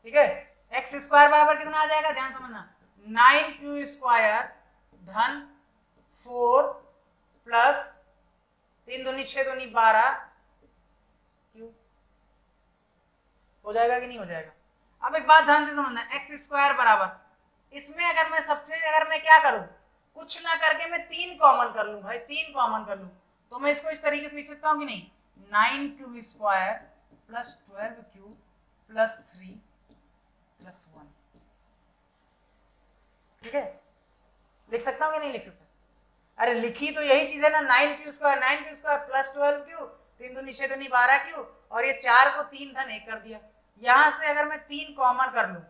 ठीक है। एक्स स्क्वायर बराबर कितना आ जाएगा, ध्यान समझना, 9q स्क्वायर धन 4 प्लस 3 दूनी 6 दूनी 12 q हो जाएगा कि नहीं हो जाएगा। अब एक बात ध्यान से समझना, एक्स स्क्वायर बराबर, इसमें अगर मैं अगर मैं क्या करूं, कुछ ना करके मैं 3 कॉमन कर लूं भाई, 3 कॉमन कर लूं, तो मैं इसको इस तरीके से लिख सकता हूं कि नहीं, 9q square plus 12q plus 3 plus 1, ठीक है। लिख सकता हूं कि नहीं लिख सकता, अरे लिखी तो यही चीज है ना, 9q स्क्वायर प्लस 12q, 3 दूनी 6 दूनी 12q, और ये 4 को 3 धन 1 कर दिया। यहां से अगर मैं 3 कॉमन कर लूं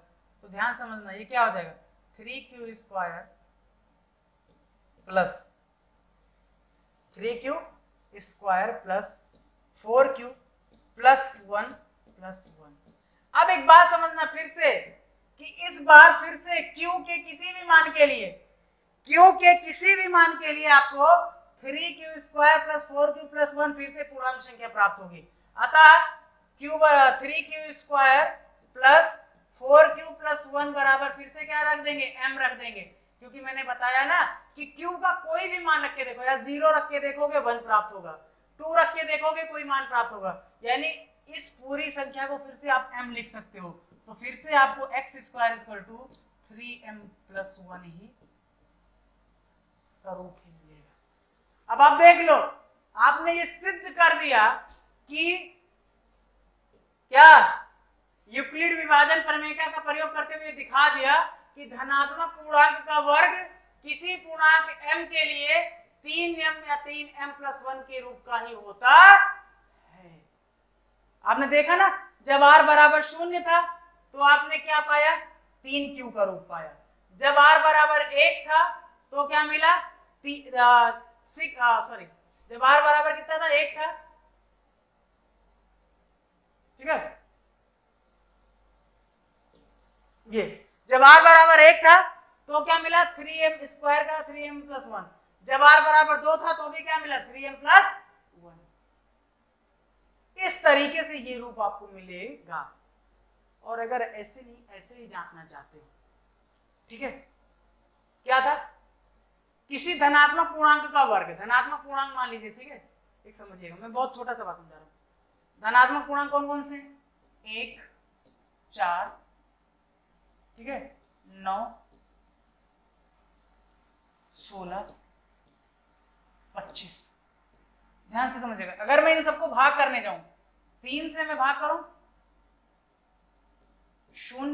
तो ध्यान समझना, ये क्या हो जाएगा, 3q square plus 3q square plus 4q plus 1 plus 1। अब एक बात समझना फिर से, कि इस बार फिर से q के किसी भी मान के लिए, q के किसी भी मान के लिए आपको 3q square plus 4q plus 1 फिर से पूर्णांक संख्या प्राप्त होगी। अतः 3q square plus 4q plus 1 बराबर फिर से क्या रख देंगे, m रख देंगे, क्योंकि मैंने बताया ना कि q का कोई भी मान रख के देखो, या 0 रख के देखोगे 1 प्राप्त होगा, 2 रख के देखोगे कोई मान प्राप्त होगा, यानी इस पूरी संख्या को फिर से आप m लिख सकते हो। तो फिर से आपको x square equal to 3m plus 1 ही का रूप ही मिलेगा। अब आप देख लो, आपने ये सिद्ध कर दिया कि क्या, यूक्लिड विभाजन प्रमेय का प्रयोग करते हुए दिखा दिया कि धनात्मक पूर्णांक का वर्ग किसी पूर्णांक m के लिए 3m या 3m प्लस 1 के रूप का ही होता है। आपने देखा ना, जब r बराबर 0 था तो आपने क्या पाया, 3q का रूप पाया। जब r बराबर 1 था तो क्या मिला, जब r बराबर कितना था, 1 था, ठीक है। ये जब r बराबर 1 था तो क्या मिला, 3m स्क्वायर का 3m प्लस 1। जब r बराबर 2 था तो भी क्या मिला, 3m प्लस 1। इस तरीके से ये रूप आपको मिलेगा। और अगर ऐसे नहीं, ऐसे ही जांचना चाहते हो, ठीक है, क्या था, किसी धनात्मक पूर्णांक का वर्ग, धनात्मक पूर्णांक मान लीजिए, ठीक है, एक समझिएगा, मैं बहुत छोटा सा बात समझा रहा हूं। धनात्मक पूर्णांक कौन कौन से, 1 4, ठीक है, 9 16 25। ध्यान से समझिएगा, अगर मैं इन सबको भाग करने जाऊं, 3 से मैं भाग करूं, 0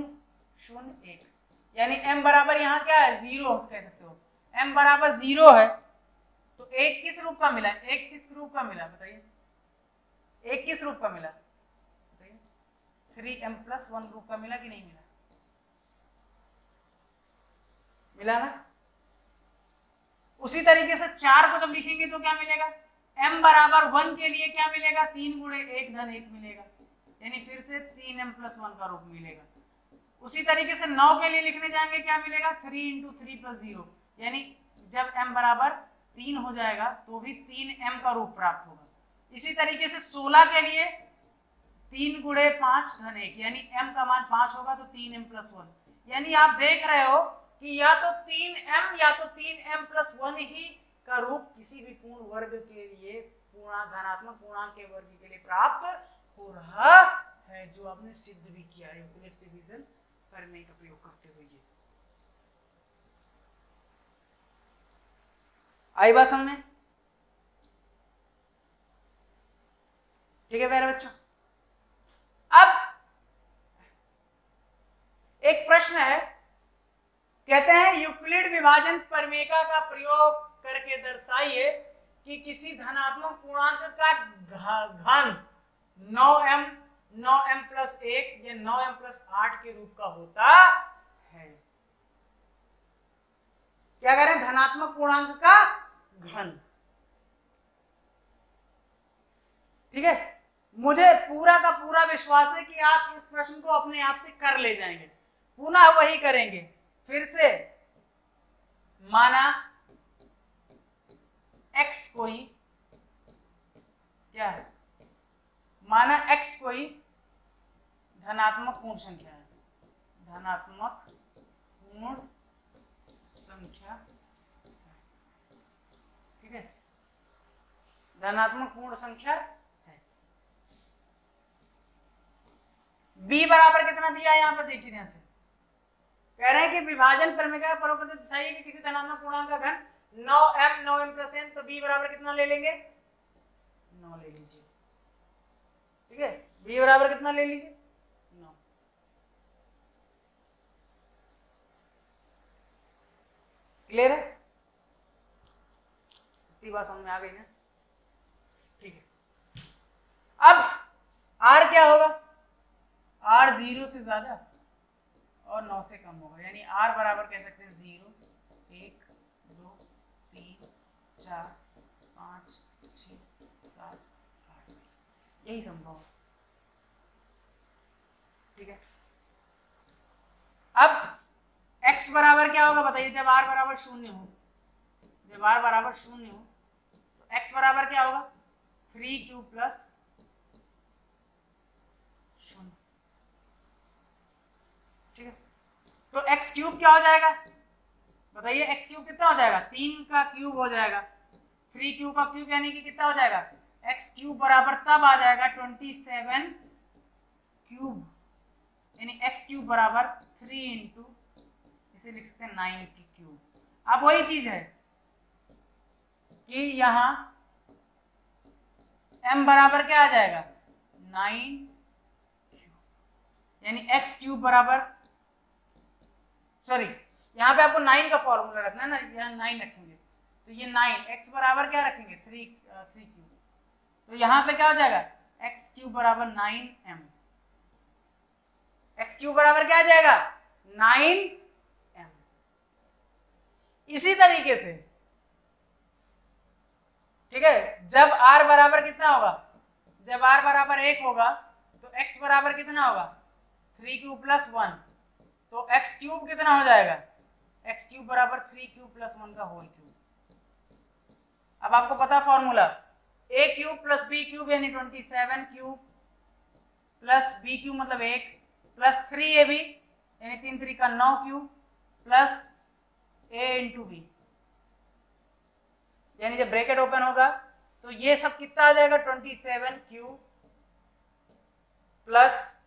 0 1, यानी m बराबर यहाँ क्या है, 0 कह सकते हो। m बराबर 0 है तो 1 किस रूप का मिला, 1 किस रूप का मिला बताइए, 1 किस रूप का मिला बताइए, 3m प्लस 1 रूप का मिला कि नहीं मिला, मिला ना। उसी तरीके से 4 को जब लिखेंगे तो क्या मिलेगा, m बराबर 1 के लिए क्या मिलेगा, 3 गुणे 1 धन 1 मिलेगा, यानी फिर से 3m प्लस 1 का रूप मिलेगा। उसी तरीके से 9 के लिए लिखने जाएंगे, क्या मिलेगा, 3 इंटू 3 प्लस 0, यानी जब m बराबर 3 हो जाएगा तो भी 3m का रूप प्राप्त होगा। इसी तरीके से 16 के लिए 3 गुणे 5 धन 1, यानी m का मान 5 होगा तो 3m प्लस 1, यानी आप देख रहे हो कि या तो 3m या तो 3m प्लस 1 ही का रूप किसी भी पूर्ण वर्ग के लिए, धनात्मक पूर्णांक के वर्ग के लिए प्राप्त हो रहा है, जो आपने सिद्ध भी किया है यूक्लिड डिवीजन प्रमेय का प्रयोग करते हुए। आई बात समझ में? ठीक है प्यारे बच्चों, अब एक प्रश्न है, कहते हैं यूक्लिड विभाजन प्रमेयिका का प्रयोग करके दर्शाइए कि किसी धनात्मक पूर्णांक का घन 9m 9m+1 या 9m+8 के रूप का होता है। क्या कह रहे हैं? धनात्मक पूर्णांक का घन। ठीक है, मुझे पूरा का पूरा विश्वास है कि आप इस प्रश्न को अपने आप से कर ले जाएंगे। पुनः वही करेंगे, फिर से माना x कोई क्या है, माना x कोई धनात्मक पूर्ण संख्या है, धनात्मक पूर्ण संख्या, ठीक है, धनात्मक पूर्ण संख्या है। b बराबर कितना दिया है यहाँ पर, देखिए ध्यान से, कह रहे हैं कि विभाजन प्रमेयिका का प्रयोग करके दर्शाइए कि किसी धनात्मक पूर्णांक का घन 9m 9m+n, तो b बराबर कितना ले लेंगे? 9 ले लीजिए। ठीक है, b बराबर कितना ले लीजिए? 9। क्लियर है? इतनी बात समझ में आ गई ना? ठीक है, अब r क्या होगा? r 0 से ज्यादा और 9 से कम होगा, यानी r बराबर कह सकते हैं 0 1 2 3 4 5 6 7 8, यही संभव है। ठीक है, अब x बराबर क्या होगा बताइए, जब r बराबर 0 हो, जब r बराबर 0 हो तो x बराबर क्या होगा? 3q + 0। ठीक है, तो x क्यूब क्या हो जाएगा बताइए? x क्यूब कितना हो जाएगा? 3 का क्यूब हो जाएगा, 3q का क्यूब यानी कि कितना हो जाएगा? x क्यूब बराबर तब आ जाएगा 27 क्यूब, यानी x क्यूब बराबर 3 इंटू, इसे लिख सकते हैं 9 की क्यूब। अब वही चीज है कि यहां m बराबर क्या आ जाएगा? 9 क्यूब, यानी x क्यूब बराबर, सॉरी यहाँ पे आपको 9 का फॉर्मूला रखना है ना, यहाँ 9 रखेंगे तो ये 9, x बराबर क्या रखेंगे? 3 क्यूब, तो यहाँ पे क्या हो जाएगा? x क्यूब बराबर 9m, x क्यूब बराबर क्या आ जाएगा? 9m। इसी तरीके से, ठीक है, जब r बराबर कितना होगा? जब r बराबर 1 होगा तो x बराबर कितना होगा? 3q + 1, तो x क्यूब कितना हो जाएगा? x क्यूब बराबर 3q + 1 का होल क्यूब। अब आपको पता formula, a cube + b cube यानी 27 क्यूब प्लस b क्यूब मतलब 1 प्लस 3ab यानी 3 3 का 9 cube plus a into B, यानी जब ब्रैकेट ओपन होगा तो ये सब कितना आ जाएगा? 27 cube plus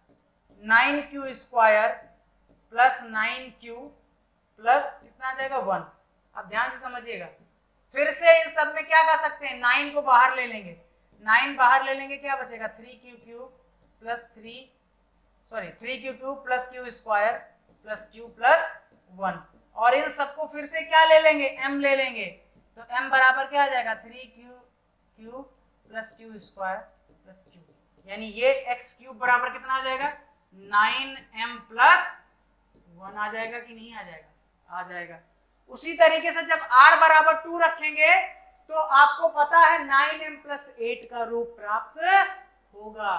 9q² plus 9q plus कितना आ जाएगा? 1। अब ध्यान से समझिएगा, फिर से इन सब में क्या कर सकते हैं? 9 को बाहर ले लेंगे, 9 बाहर ले लेंगे, क्या बचेगा? 3q³ plus 3q³ plus q² plus q plus 1, और इन सबको फिर से क्या ले लेंगे? m ले लेंगे, तो m बराबर क्या आ जाएगा? 3q³ plus q² plus q, यानी ये x क्यूब बराबर कितना आ जाएगा? 9m प्लस 1 आ जाएगा कि नहीं आ जाएगा? आ जाएगा। उसी तरीके से जब r बराबर 2 रखेंगे तो आपको पता है 9m + 8 का रूप प्राप्त होगा।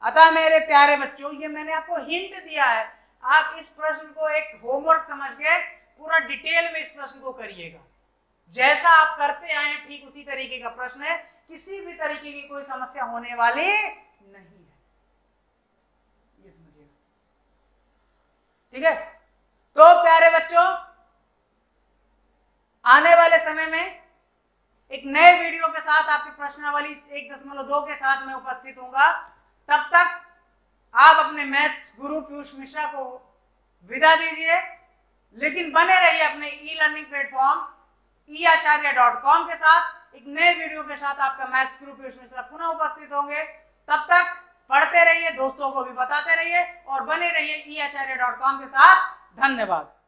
अतः मेरे प्यारे बच्चों, ये मैंने आपको हिंट दिया है, आप इस प्रश्न को एक होमवर्क समझ के पूरा डिटेल में इस प्रश्न को करिएगा। जैसा आप करते आए ठीक उसी तरीके का प्रश्न है, किसी भी तरीके की कोई समस्या होने वाली नहीं है, ये समझिएगा। ठीक है, तो प्यारे बच्चों, आने वाले समय में एक नए वीडियो के साथ आपकी प्रश्नावली 1.2 के साथ मैं उपस्थित होऊंगा। तब तक आप अपने मैथ्स गुरु पीयूष मिश्रा को विदा दीजिए, लेकिन बने रहिए अपने ई लर्निंग प्लेटफॉर्म eacharya.com के साथ एक नए वीडियो के साथ आपका मैथ्स गुरु पीयूष मिश्रा पुनः उपस्थित होंगे। तब तक पढ़ते रहिए, दोस्तों को भी बताते रहिए और बने रहिए eacharya.com के साथ। धन्यवाद।